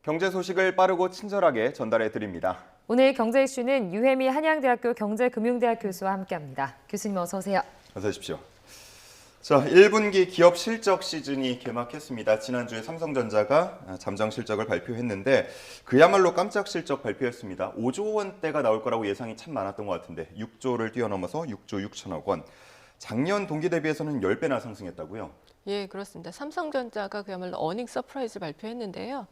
경제 소식을 빠르고 친절하게 전달해 드립니다. 오늘 경제 이슈는 유혜미 한양대학교 경제금융대학 교수와 함께합니다. 교수님 어서 오세요. 어서 오십시오. 자, 1분기 기업 실적 시즌이 개막했습니다. 지난주에 삼성전자가 잠정 실적을 발표했는데 그야말로 깜짝 실적 발표였습니다. 5조 원대가 나올 거라고 예상이 참 많았던 것 같은데 6조를 뛰어넘어서 6조 6천억 원. 작년 동기 대비해서는 10배나 상승했다고요? 예, 그렇습니다. 삼성전자가 그야말로 어닝 서프라이즈를 발표했는데요.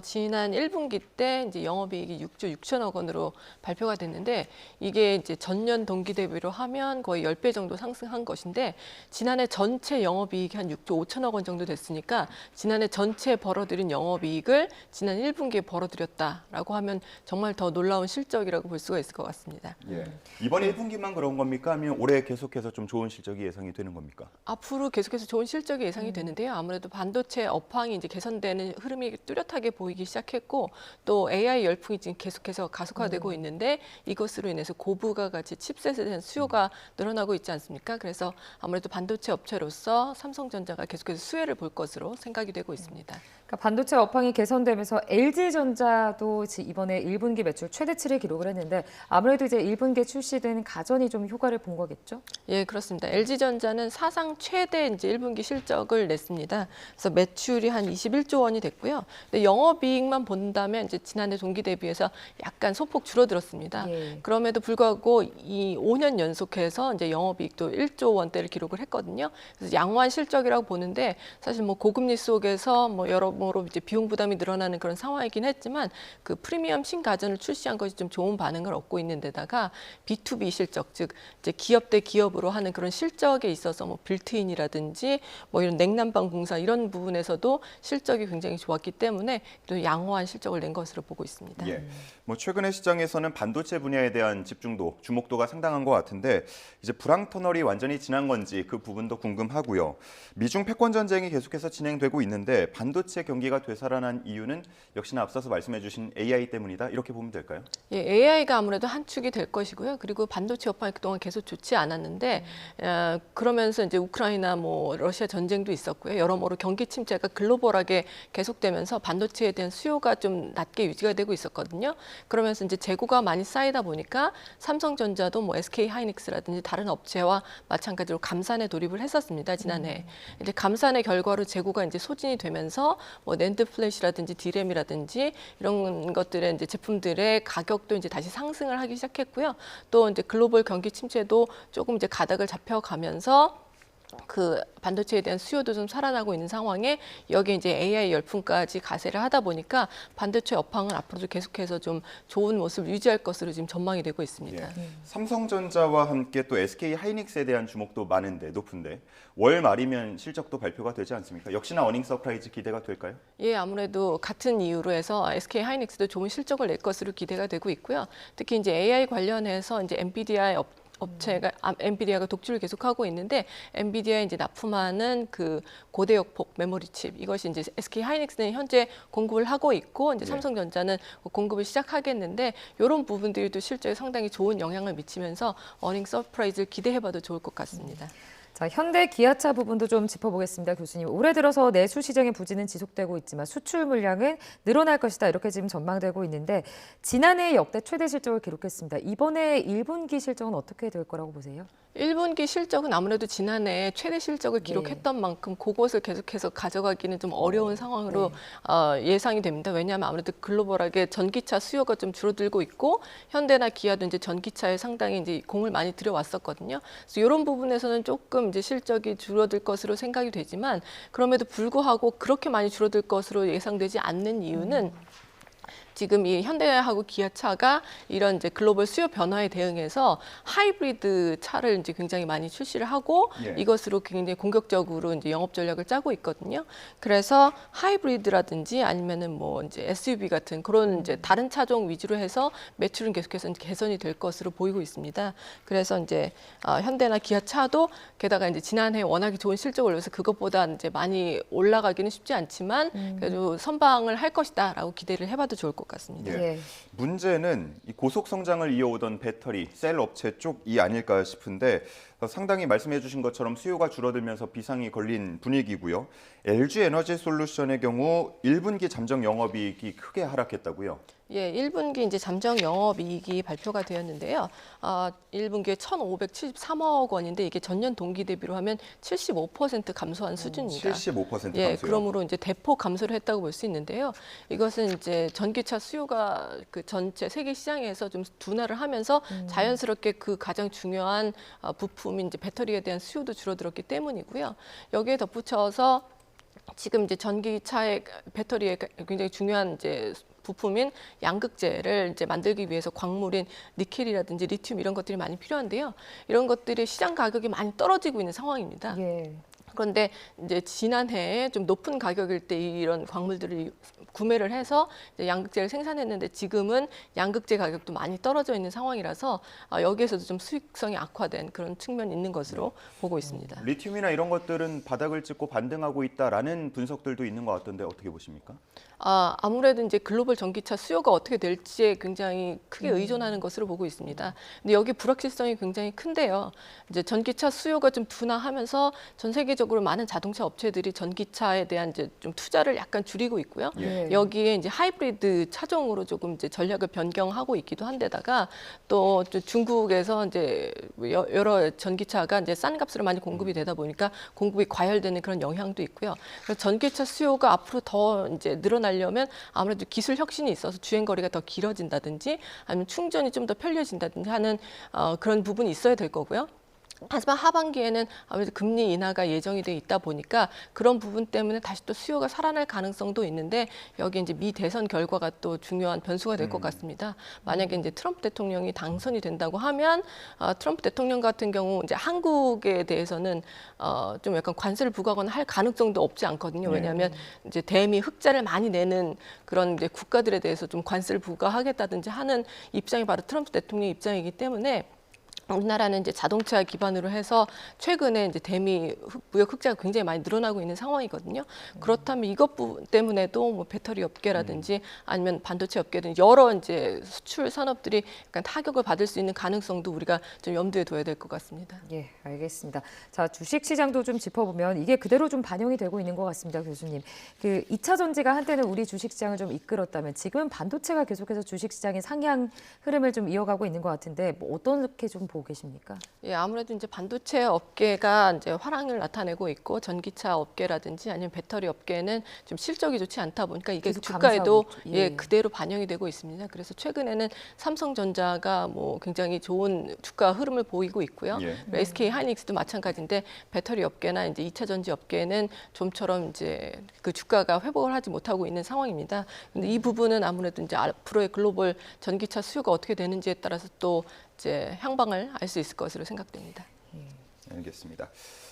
지난 1분기 때 이제 영업이익이 6조 6천억 원으로 발표가 됐는데 이게 이제 전년 동기 대비로 하면 거의 10배 정도 상승한 것인데 지난해 전체 영업이익이 한 6조 5천억 원 정도 됐으니까 지난해 전체 벌어들인 영업이익을 지난 1분기에 벌어들였다라고 하면 정말 더 놀라운 실적이라고 볼 수가 있을 것 같습니다. 예. 이번 1분기만 그런 겁니까? 아니면 올해 계속해서 좀 좋은 실적이 예상이 되는 겁니까? 앞으로 계속해서 좋은 실적이 예상이 되는데요. 아무래도 반도체 업황이 이제 개선되는 흐름이 뚜렷하게 보이기 시작했고 또 AI 열풍이 지금 계속해서 가속화되고 있는데 이것으로 인해서 고부가 가치 칩셋에 대한 수요가 늘어나고 있지 않습니까? 그래서 아무래도 반도체 업체로서 삼성전자가 계속해서 수혜를 볼 것으로 생각이 되고 있습니다. 그러니까 반도체 업황이 개선되면서 LG전자도 이번에 1분기 매출 최대치를 기록을 했는데 아무래도 이제 1분기에 출시된 가전이 좀 효과를 본 거겠죠? 예, 그렇습니다. LG전자는 사상 최대 이제 1분기 실적을 냈습니다. 그래서 매출이 한 21조 원이 됐고요. 근데 영업이익만 본다면 이제 지난해 동기 대비해서 약간 소폭 줄어들었습니다. 예. 그럼에도 불구하고 이 5년 연속해서 이제 영업이익도 1조 원대를 기록을 했거든요. 그래서 양호한 실적이라고 보는데 사실 뭐 고금리 속에서 뭐 여러모로 이제 비용 부담이 늘어나는 그런 상황이긴 했지만 그 프리미엄 신가전을 출시한 것이 좀 좋은 반응을 얻고 있는 데다가 B2B 실적, 즉 이제 기업 대 기업으로 하는 그런 실적에 있어서 뭐 빌트인이라든지 뭐 이런 냉난방 공사 이런 부분에서도 실적이 굉장히 좋았기 때문에 또 양호한 실적을 낸 것으로 보고 있습니다. 예. 뭐 최근에 시장에서는 반도체 분야에 대한 집중도, 주목도가 상당한 것 같은데 이제 불황 터널이 완전히 지난 건지 그 부분도 궁금하고요. 미중 패권 전쟁이 계속해서 진행되고 있는데 반도체 경기가 되살아난 이유는 역시나 앞서서 말씀해 주신 AI 때문이다. 이렇게 보면 될까요? 예, AI가 아무래도 한 축이 될 것이고요. 그리고 반도체 업황이 그동안 계속 좋지 않았는데 그러면서 이제 우크라이나 뭐 러시아 전쟁도 있었고요. 여러모로 경기 침체가 글로벌하게 계속되면서 반도체에 대한 수요가 좀 낮게 유지가 되고 있었거든요. 그러면서 이제 재고가 많이 쌓이다 보니까 삼성전자도 뭐 SK 하이닉스라든지 다른 업체와 마찬가지로 감산에 돌입을 했었습니다. 지난해. 이제 감산의 결과로 재고가 이제 소진이 되면서 뭐 낸드 플래시라든지 디램이라든지 이런 것들의 이제 제품들의 가격도 이제 다시 상승을 하기 시작했고요. 또 이제 글로벌 경기 침체도 조금 이제 가닥을 잡혀가면서 그 반도체에 대한 수요도 좀 살아나고 있는 상황에 여기에 이제 AI 열풍까지 가세를 하다 보니까 반도체 업황은 앞으로도 계속해서 좀 좋은 모습을 유지할 것으로 지금 전망이 되고 있습니다. 예. 삼성전자와 함께 또 SK 하이닉스에 대한 주목도 많은데 높은데 월 말이면 실적도 발표가 되지 않습니까? 역시나 어닝 서프라이즈 기대가 될까요? 예, 아무래도 같은 이유로 해서 SK 하이닉스도 좋은 실적을 낼 것으로 기대가 되고 있고요. 특히 이제 AI 관련해서 이제 엔비디아의 업체가 엔비디아가 독주를 계속하고 있는데 엔비디아에 이제 납품하는 그 고대역폭 메모리 칩 이것이 이제 SK 하이닉스는 현재 공급을 하고 있고 이제 삼성전자는 공급을 시작하겠는데 이런 부분들이 또 실제에 상당히 좋은 영향을 미치면서 어닝 서프라이즈를 기대해봐도 좋을 것 같습니다. 자, 현대 기아차 부분도 좀 짚어보겠습니다, 교수님. 올해 들어서 내수 시장의 부진은 지속되고 있지만 수출 물량은 늘어날 것이다 이렇게 지금 전망되고 있는데 지난해 역대 최대 실적을 기록했습니다. 이번에 1분기 실적은 어떻게 될 거라고 보세요? 1분기 실적은 아무래도 지난해 최대 실적을 기록했던 만큼 그것을 계속해서 가져가기는 좀 어려운 상황으로 예상이 됩니다. 왜냐하면 아무래도 글로벌하게 전기차 수요가 좀 줄어들고 있고 현대나 기아도 이제 전기차에 상당히 이제 공을 많이 들여왔었거든요. 그래서 이런 부분에서는 조금 이제 실적이 줄어들 것으로 생각이 되지만 그럼에도 불구하고 그렇게 많이 줄어들 것으로 예상되지 않는 이유는 지금 이 현대하고 기아차가 이런 이제 글로벌 수요 변화에 대응해서 하이브리드 차를 이제 굉장히 많이 출시를 하고 이것으로 굉장히 공격적으로 이제 영업 전략을 짜고 있거든요. 그래서 하이브리드라든지 아니면은 뭐 이제 SUV 같은 그런 이제 다른 차종 위주로 해서 매출은 계속해서 이제 개선이 될 것으로 보이고 있습니다. 그래서 이제 현대나 기아차도 게다가 이제 지난해 워낙에 좋은 실적을 올려서 그것보다 이제 많이 올라가기는 쉽지 않지만 그래도 선방을 할 것이다라고 기대를 해봐도 좋을 것 같습니다. 같습니다. 예. 예. 문제는 이 고속 성장을 이어오던 배터리, 셀 업체 쪽이 아닐까 싶은데 상당히 말씀해 주신 것처럼 수요가 줄어들면서 비상이 걸린 분위기고요. LG 에너지 솔루션의 경우 1분기 잠정 영업이익이 크게 하락했다고요. 예, 1분기 이제 잠정 영업이익이 발표가 되었는데요. 1분기에 1,573억 원인데 이게 전년 동기 대비로 하면 75% 감소한 수준입니다. 75% 예, 감소요. 그러므로 이제 대폭 감소를 했다고 볼 수 있는데요. 이것은 이제 전기차 수요가 그 전체 세계 시장에서 좀 둔화를 하면서 자연스럽게 그 가장 중요한 부품인 이제 배터리에 대한 수요도 줄어들었기 때문이고요. 여기에 덧붙여서 지금 이제 전기차의 배터리에 굉장히 중요한 이제 부품인 양극재를 이제 만들기 위해서 광물인 니켈이라든지 리튬 이런 것들이 많이 필요한데요. 이런 것들이 시장 가격이 많이 떨어지고 있는 상황입니다. 예. 그런데 이제 지난해에 좀 높은 가격일 때 이런 광물들을 구매를 해서 이제 양극재를 생산했는데 지금은 양극재 가격도 많이 떨어져 있는 상황이라서 여기에서도 좀 수익성이 악화된 그런 측면이 있는 것으로 보고 있습니다. 리튬이나 이런 것들은 바닥을 찍고 반등하고 있다라는 분석들도 있는 것 같던데 어떻게 보십니까? 아무래도 이제 글로벌 전기차 수요가 어떻게 될지에 굉장히 크게 의존하는 것으로 보고 있습니다. 근데 여기 불확실성이 굉장히 큰데요. 이제 전기차 수요가 좀 둔화하면서 전 세계적으로 많은 자동차 업체들이 전기차에 대한 이제 좀 투자를 약간 줄이고 있고요. 예. 여기에 이제 하이브리드 차종으로 조금 이제 전략을 변경하고 있기도 한데다가 또 중국에서 이제 여러 전기차가 이제 싼 값으로 많이 공급이 되다 보니까 공급이 과열되는 그런 영향도 있고요. 그래서 전기차 수요가 앞으로 더 이제 늘어나려면 아무래도 기술 혁신이 있어서 주행 거리가 더 길어진다든지 아니면 충전이 좀 더 편리해진다든지 하는 그런 부분이 있어야 될 거고요. 하지만 하반기에는 아무래도 금리 인하가 예정이 돼 있다 보니까 그런 부분 때문에 다시 또 수요가 살아날 가능성도 있는데 여기 이제 미 대선 결과가 또 중요한 변수가 될 것 같습니다. 만약에 이제 트럼프 대통령이 당선이 된다고 하면 트럼프 대통령 같은 경우 이제 한국에 대해서는 좀 약간 관세를 부과하거나 할 가능성도 없지 않거든요. 왜냐하면 이제 대미 흑자를 많이 내는 그런 이제 국가들에 대해서 좀 관세를 부과하겠다든지 하는 입장이 바로 트럼프 대통령의 입장이기 때문에. 우리나라는 이제 자동차 기반으로 해서 최근에 이제 대미 무역 흑자가 굉장히 많이 늘어나고 있는 상황이거든요. 그렇다면 이것 때문에도 뭐 배터리 업계라든지 아니면 반도체 업계든 여러 이제 수출 산업들이 약간 타격을 받을 수 있는 가능성도 우리가 좀 염두에 둬야 될 것 같습니다. 예, 알겠습니다. 자, 주식 시장도 좀 짚어보면 이게 그대로 좀 반영이 되고 있는 것 같습니다, 교수님. 그 2차 전지가 한때는 우리 주식 시장을 좀 이끌었다면 지금은 반도체가 계속해서 주식 시장의 상향 흐름을 좀 이어가고 있는 것 같은데 뭐 어떻게 좀 보고 계십니까? 예, 아무래도 이제 반도체 업계가 이제 화랑을 나타내고 있고 전기차 업계라든지 아니면 배터리 업계는 좀 실적이 좋지 않다 보니까 이게 계속 주가에도 감소하고 있죠. 예, 그대로 반영이 되고 있습니다. 그래서 최근에는 삼성전자가 뭐 굉장히 좋은 주가 흐름을 보이고 있고요. 예. SK 하이닉스도 마찬가지인데 배터리 업계나 이제 2차 전지 업계는 좀처럼 이제 그 주가가 회복을 하지 못하고 있는 상황입니다. 근데 이 부분은 아무래도 이제 앞으로의 글로벌 전기차 수요가 어떻게 되는지에 따라서 또 이제 향방을 알 수 있을 것으로 생각됩니다. 알겠습니다.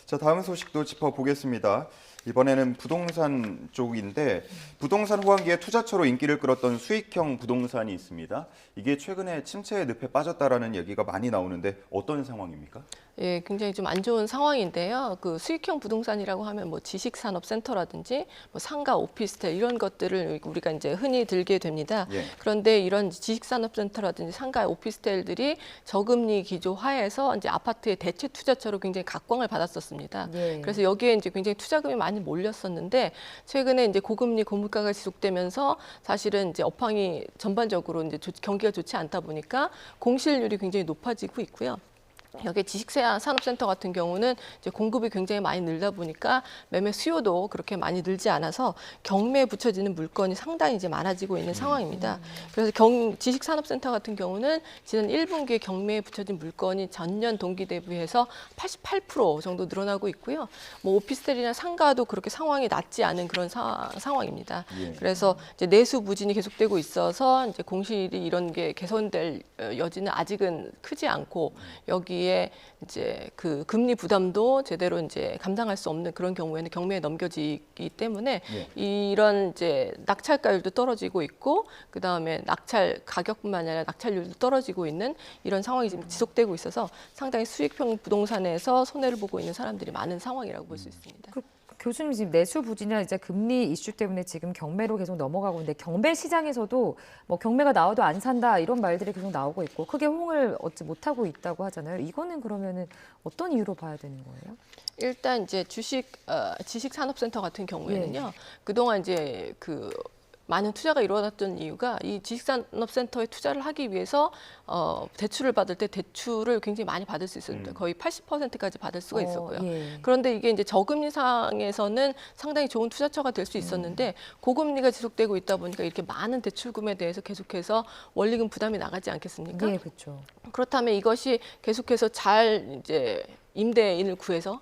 자, 다음 소식도 짚어보겠습니다. 이번에는 부동산 쪽인데 부동산 호황기에 투자처로 인기를 끌었던 수익형 부동산이 있습니다. 이게 최근에 침체의 늪에 빠졌다라는 얘기가 많이 나오는데 어떤 상황입니까? 예, 굉장히 좀 안 좋은 상황인데요. 그 수익형 부동산이라고 하면 뭐 지식산업센터라든지 뭐 상가, 오피스텔 이런 것들을 우리가 이제 흔히 들게 됩니다. 예. 그런데 이런 지식산업센터라든지 상가, 오피스텔들이 저금리 기조 하에서 이제 아파트의 대체 투자처로 굉장히 각광을 받았었습니다. 예. 그래서 여기에 이제 굉장히 투자금이 많이 몰렸었는데 최근에 이제 고금리 고물가가 지속되면서 사실은 이제 업황이 전반적으로 이제 경기가 좋지 않다 보니까 공실률이 굉장히 높아지고 있고요. 여기 지식산업센터 같은 경우는 이제 공급이 굉장히 많이 늘다 보니까 매매 수요도 그렇게 많이 늘지 않아서 경매에 붙여지는 물건이 상당히 이제 많아지고 있는 상황입니다. 그래서 지식산업센터 같은 경우는 지난 1분기에 경매에 붙여진 물건이 전년 동기 대비해서 88% 정도 늘어나고 있고요. 뭐 오피스텔이나 상가도 그렇게 상황이 낮지 않은 그런 상황입니다. 예. 그래서 이제 내수 부진이 계속되고 있어서 이제 공실이 이런 게 개선될 여지는 아직은 크지 않고 여기에 이제 그 금리 부담도 제대로 이제 감당할 수 없는 그런 경우에는 경매에 넘겨지기 때문에 이런 이제 낙찰가율도 떨어지고 있고 그 다음에 낙찰 가격뿐만 아니라 낙찰률도 떨어지고 있는 이런 상황이 지금 지속되고 있어서 상당히 수익형 부동산에서 손해를 보고 있는 사람들이 많은 상황이라고 볼 수 있습니다. 교수님 지금 내수 부진이나 이제 금리 이슈 때문에 지금 경매로 계속 넘어가고 있는데 경매 시장에서도 뭐 경매가 나와도 안 산다 이런 말들이 계속 나오고 있고 크게 호응을 얻지 못하고 있다고 하잖아요. 이거는 그러면은 어떤 이유로 봐야 되는 거예요? 일단 이제 지식산업센터 같은 경우에는요. 그동안 이제 많은 투자가 이루어졌던 이유가 이 지식산업센터에 투자를 하기 위해서 대출을 받을 때 대출을 굉장히 많이 받을 수 있었는데 거의 80%까지 받을 수가 있었고요. 예. 그런데 이게 이제 저금리 상황에서는 상당히 좋은 투자처가 될 수 있었는데 고금리가 지속되고 있다 보니까 이렇게 많은 대출금에 대해서 계속해서 원리금 부담이 나가지 않겠습니까? 예, 그렇죠. 그렇다면 이것이 계속해서 잘 이제 임차인을 구해서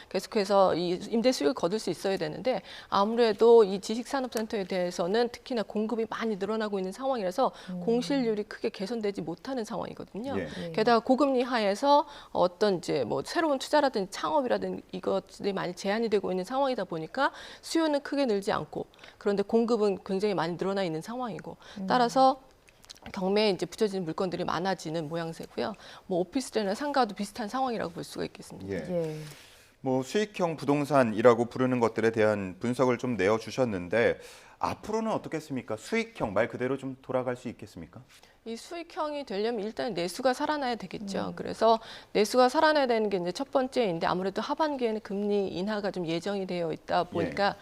계속해서 이 임대 수익을 거둘 수 있어야 되는데 아무래도 이 지식산업센터에 대해서는 특히나 공급이 많이 늘어나고 있는 상황이라서 공실률이 크게 개선되지 못하는 상황이거든요. 예. 게다가 고금리 하에서 어떤 이제 뭐 새로운 투자라든지 창업이라든지 이것들이 많이 제한이 되고 있는 상황이다 보니까 수요는 크게 늘지 않고 그런데 공급은 굉장히 많이 늘어나 있는 상황이고 따라서 경매에 이제 붙여지는 물건들이 많아지는 모양새고요. 뭐 오피스텔이나 상가도 비슷한 상황이라고 볼 수가 있겠습니다. 예. 예. 뭐 수익형 부동산이라고 부르는 것들에 대한 분석을 좀 내어 주셨는데 앞으로는 어떻겠습니까? 수익형 말 그대로 좀 돌아갈 수 있겠습니까? 이 수익형이 되려면 일단 내수가 살아나야 되겠죠. 그래서 내수가 살아나야 되는 게 이제 첫 번째인데 아무래도 하반기에는 금리 인하가 좀 예정이 되어 있다 보니까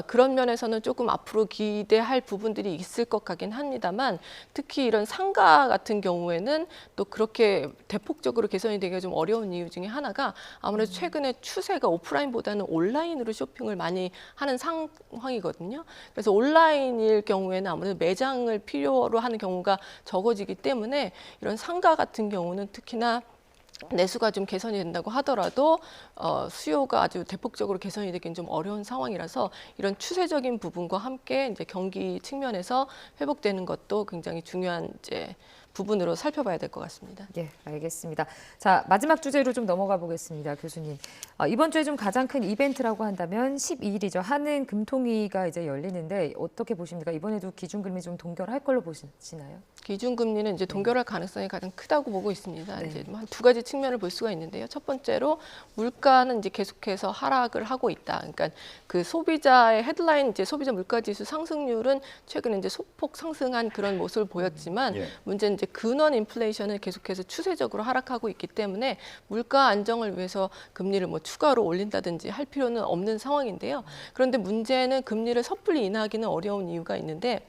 그런 면에서는 조금 앞으로 기대할 부분들이 있을 것 같긴 합니다만 특히 이런 상가 같은 경우에는 또 그렇게 대폭적으로 개선이 되기가 좀 어려운 이유 중에 하나가 아무래도 최근에 추세가 오프라인보다는 온라인으로 쇼핑을 많이 하는 상황이거든요. 그래서 온라인일 경우에는 아무래도 매장을 필요로 하는 경우가 적어지기 때문에 이런 상가 같은 경우는 특히나 내수가 좀 개선이 된다고 하더라도 수요가 아주 대폭적으로 개선이 되기는 좀 어려운 상황이라서 이런 추세적인 부분과 함께 이제 경기 측면에서 회복되는 것도 굉장히 중요한 이제 부분으로 살펴봐야 될 것 같습니다. 예, 알겠습니다. 자, 마지막 주제로 좀 넘어가 보겠습니다, 교수님. 이번 주에 좀 가장 큰 이벤트라고 한다면 12일이죠. 한은 금통위가 이제 열리는데 어떻게 보십니까? 이번에도 기준금리 좀 동결할 걸로 보시나요? 기준금리는 이제 동결할 가능성이 가장 크다고 보고 있습니다. 네. 이제 한 두 가지 측면을 볼 수가 있는데요. 첫 번째로 물가는 이제 계속해서 하락을 하고 있다. 그러니까 그 소비자의 헤드라인 이제 소비자 물가지수 상승률은 최근에 이제 소폭 상승한 그런 모습을 보였지만 예. 문제는 이제 근원 인플레이션은 계속해서 추세적으로 하락하고 있기 때문에 물가 안정을 위해서 금리를 뭐 추가로 올린다든지 할 필요는 없는 상황인데요. 그런데 문제는 금리를 섣불리 인하하기는 어려운 이유가 있는데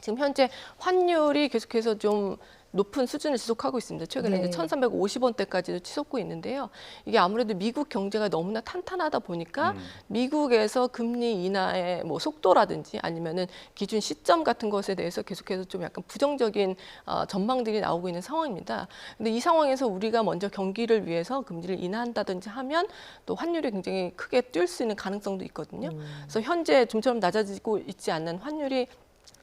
지금 현재 환율이 계속해서 좀 높은 수준을 지속하고 있습니다. 최근에 네. 이제 1,350원대까지도 치솟고 있는데요. 이게 아무래도 미국 경제가 너무나 탄탄하다 보니까 미국에서 금리 인하의 뭐 속도라든지 아니면은 기준 시점 같은 것에 대해서 계속해서 좀 약간 부정적인 전망들이 나오고 있는 상황입니다. 근데 이 상황에서 우리가 먼저 경기를 위해서 금리를 인하한다든지 하면 또 환율이 굉장히 크게 뛸 수 있는 가능성도 있거든요. 그래서 현재 좀처럼 낮아지고 있지 않는 환율이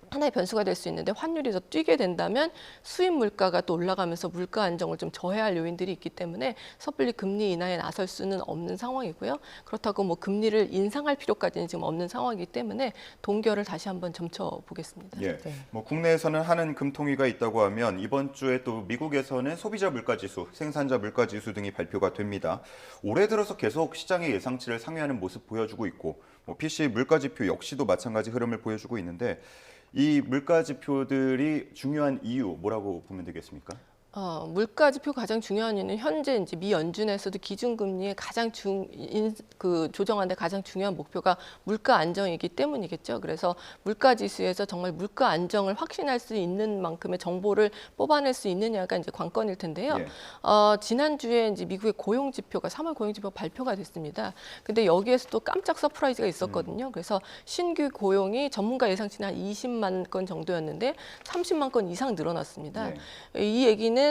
하나의 변수가 될 수 있는데 환율이 더 뛰게 된다면 수입 물가가 또 올라가면서 물가 안정을 좀 저해할 요인들이 있기 때문에 섣불리 금리 인하에 나설 수는 없는 상황이고요. 그렇다고 뭐 금리를 인상할 필요까지는 지금 없는 상황이기 때문에 동결을 다시 한번 점쳐보겠습니다. 예. 네. 뭐 국내에서는 한은 금통위가 있다고 하면 이번 주에 또 미국에서는 소비자 물가지수, 생산자 물가지수 등이 발표가 됩니다. 올해 들어서 계속 시장의 예상치를 상회하는 모습 보여주고 있고 뭐 PC 물가지표 역시도 마찬가지 흐름을 보여주고 있는데 이 물가지표들이 중요한 이유 뭐라고 보면 되겠습니까? 물가 지표 가장 중요한 이유는 현재 이제 미 연준에서도 기준금리의 가장 조정하는데 가장 중요한 목표가 물가 안정이기 때문이겠죠. 그래서 물가 지수에서 정말 물가 안정을 확신할 수 있는 만큼의 정보를 뽑아낼 수 있느냐가 이제 관건일 텐데요. 예. 지난주에 이제 미국의 고용 지표가 3월 고용 지표가 발표가 됐습니다. 근데 여기에서 또 깜짝 서프라이즈가 있었거든요. 그래서 신규 고용이 전문가 예상치는 한 20만 건 정도였는데 30만 건 이상 늘어났습니다. 이 얘기는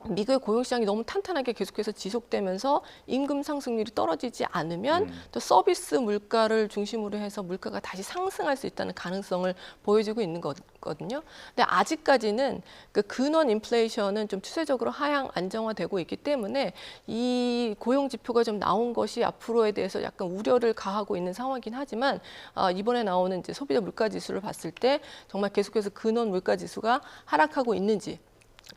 미국의 고용시장이 너무 탄탄하게 계속해서 지속되면서 임금 상승률이 떨어지지 않으면 또 서비스 물가를 중심으로 해서 물가가 다시 상승할 수 있다는 가능성을 보여주고 있는 거거든요. 근데 아직까지는 그 근원 인플레이션은 좀 추세적으로 하향 안정화되고 있기 때문에 이 고용 지표가 좀 나온 것이 앞으로에 대해서 약간 우려를 가하고 있는 상황이긴 하지만 이번에 나오는 이제 소비자 물가 지수를 봤을 때 정말 계속해서 근원 물가 지수가 하락하고 있는지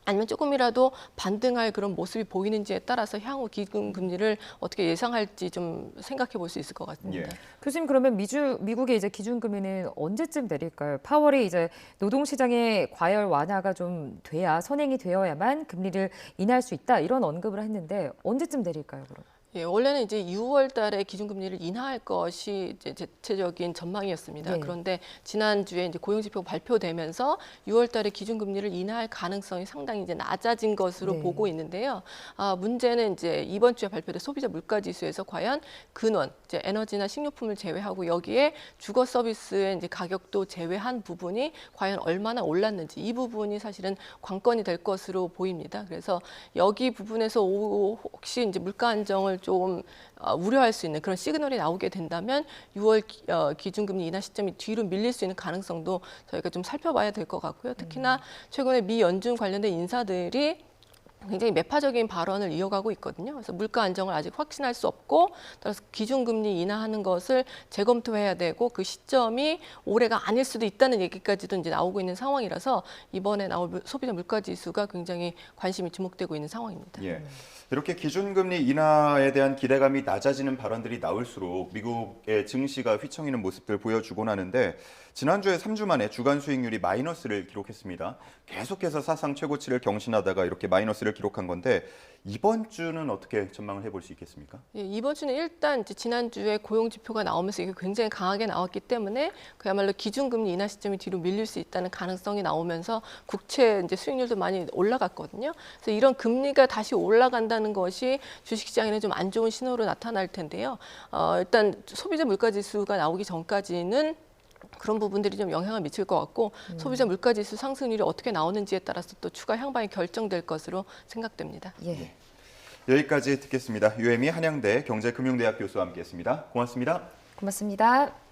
아니면 조금이라도 반등할 그런 모습이 보이는지에 따라서 향후 기준금리를 어떻게 예상할지 좀 생각해 볼 수 있을 것 같습니다. 예. 교수님 그러면 미국의 이제 기준금리는 언제쯤 내릴까요? 파월이 이제 노동시장의 과열 완화가 좀 돼야 선행이 되어야만 금리를 인하할 수 있다 이런 언급을 했는데 언제쯤 내릴까요? 그럼? 예, 원래는 이제 6월 달에 기준금리를 인하할 것이 이제 대체적인 전망이었습니다. 네. 그런데 지난주에 이제 고용지표가 발표되면서 6월 달에 기준금리를 인하할 가능성이 상당히 이제 낮아진 것으로 네. 보고 있는데요. 문제는 이제 이번 주에 발표된 소비자 물가지수에서 과연 근원, 이제 에너지나 식료품을 제외하고 여기에 주거 서비스의 이제 가격도 제외한 부분이 과연 얼마나 올랐는지 이 부분이 사실은 관건이 될 것으로 보입니다. 그래서 여기 부분에서 혹시 이제 물가 안정을 좀 우려할 수 있는 그런 시그널이 나오게 된다면 6월 기준금리 인하 시점이 뒤로 밀릴 수 있는 가능성도 저희가 좀 살펴봐야 될 것 같고요. 특히나 최근에 미 연준 관련된 인사들이 굉장히 매파적인 발언을 이어가고 있거든요. 그래서 물가 안정을 아직 확신할 수 없고 따라서 기준금리 인하하는 것을 재검토해야 되고 그 시점이 올해가 아닐 수도 있다는 얘기까지도 이제 나오고 있는 상황이라서 이번에 나올 소비자 물가지수가 굉장히 관심이 주목되고 있는 상황입니다. 예. 이렇게 기준금리 인하에 대한 기대감이 낮아지는 발언들이 나올수록 미국의 증시가 휘청이는 모습들 보여주곤 하는데 지난주에 3주 만에 주간 수익률이 마이너스를 기록했습니다. 계속해서 사상 최고치를 경신하다가 이렇게 마이너스를 기록한 건데 이번 주는 어떻게 전망을 해볼 수 있겠습니까? 예, 이번 주는 일단 이제 지난주에 고용 지표가 나오면서 이게 굉장히 강하게 나왔기 때문에 그야말로 기준금리 인하 시점이 뒤로 밀릴 수 있다는 가능성이 나오면서 국채 이제 수익률도 많이 올라갔거든요. 그래서 이런 금리가 다시 올라간다는 것이 주식시장에는 좀 안 좋은 신호로 나타날 텐데요. 일단 소비자 물가지수가 나오기 전까지는 그런 부분들이 좀 영향을 미칠 것 같고 소비자 물가지수 상승률이 어떻게 나오는지에 따라서 또 추가 향방이 결정될 것으로 생각됩니다. 예. 여기까지 듣겠습니다. 유혜미 한양대 경제금융대학 교수와 함께했습니다. 고맙습니다. 고맙습니다.